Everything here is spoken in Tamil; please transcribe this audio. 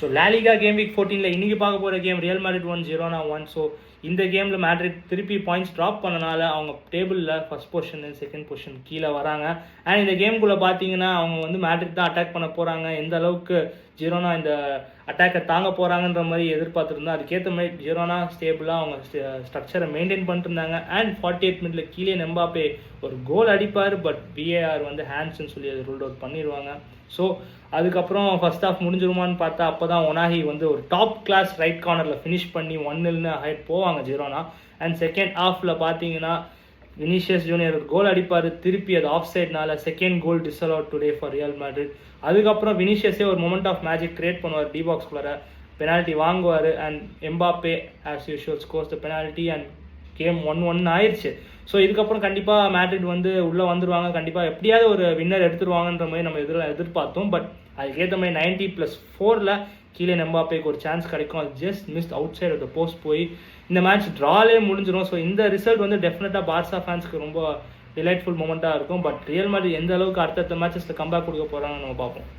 ஸோ லாலிகா கேம் வீக் 14 இன்னைக்கு பார்க்க போகிற game real Madrid 1 Girona 1. So இந்த கேமில் மேட்ரிட் திருப்பி பாயிண்ட்ஸ் ட்ராப் பண்ணனால அவங்க டேபிளில் ஃபர்ஸ்ட் பொசிஷன் செகண்ட் பொசிஷன் கீழே வராங்க. அண்ட் இந்த கேமுக்குள்ளே பார்த்தீங்கன்னா அவங்க வந்து மேட்ரிட் தான் அட்டாக் பண்ண போகிறாங்க. எந்த அளவுக்கு ஜிரோனா இந்த அட்டாக்கை தாங்க போகிறாங்கன்ற மாதிரி எதிர்பார்த்துருந்தா அதுக்கேற்ற மாதிரி ஜிரோனா ஸ்டேபிளாக அவங்க ஸ்ட்ரக்சரை மெயின்டைன் பண்ணிட்டு இருந்தாங்க. அண்ட் 48 மினிட்ல கீழே எம்பாப்பே ஒரு கோல் அடிப்பார், பட் பிஏஆர் வந்து ஹேண்ட்ஸ்ன்னு சொல்லி அதை ரூல் அவுட் பண்ணிடுவாங்க. ஸோ அதுக்கப்புறம் ஃபர்ஸ்ட் ஹாஃப் முடிஞ்சிருமான்னு பார்த்தா அப்போ தான் ஒனாஹி வந்து ஒரு டாப் கிளாஸ் ரைட் கார்னரில் ஃபினிஷ் பண்ணி 1-0 ஹைட் போவாங்க ஜிரோனா. அண்ட் செகண்ட் ஹாஃபில் பார்த்தீங்கன்னா வினிஷியஸ் ஜூனியர் ஒரு கோல் அடிப்பார், திருப்பி அது ஆஃப் சைட்னால second goal disallowed today for Real Madrid. அதுக்கப்புறம் வினிஷியஸே ஒரு மொமெண்ட் ஆஃப் மேஜிக் கிரியேட் பண்ணுவார், டி பாக்ஸ்குள்ளே பெனால்ட்டி வாங்குவார். And Mbappe as usual scores the penalty and game 1-1 ஆயிடுச்சு. ஸோ இதுக்கப்புறம் கண்டிப்பாக மேட்ரிட் வந்து உள்ளே வந்துடுவாங்க, கண்டிப்பாக எப்படியாவது ஒரு வின்னர் எடுத்துருவாங்கன்ற மாதிரி நம்ம எதிர்பார்த்தோம். பட் அதுக்கேற்ற மாதிரி 90+4 கீழே எம்பாப்பேக்கு ஒரு சான்ஸ் கிடைக்கும், அது just missed outside of the post போய் இந்த மேட்ச் ட்ராலே முடிஞ்சிடும். ஸோ இந்த ரிசல்ட் வந்து டெஃபினட்டாக பார்சா ஃபேன்ஸ்க்கு ரொம்ப டிலைட்ஃபுல் மூமெண்ட்டாக இருக்கும். பட் ரியல் மேட்ரிட் எந்த அளவுக்கு அடுத்தடுத்த மேட்சஸில் கம்பேக் கொடுக்க போகிறாங்கன்னு நம்ம பார்ப்போம்.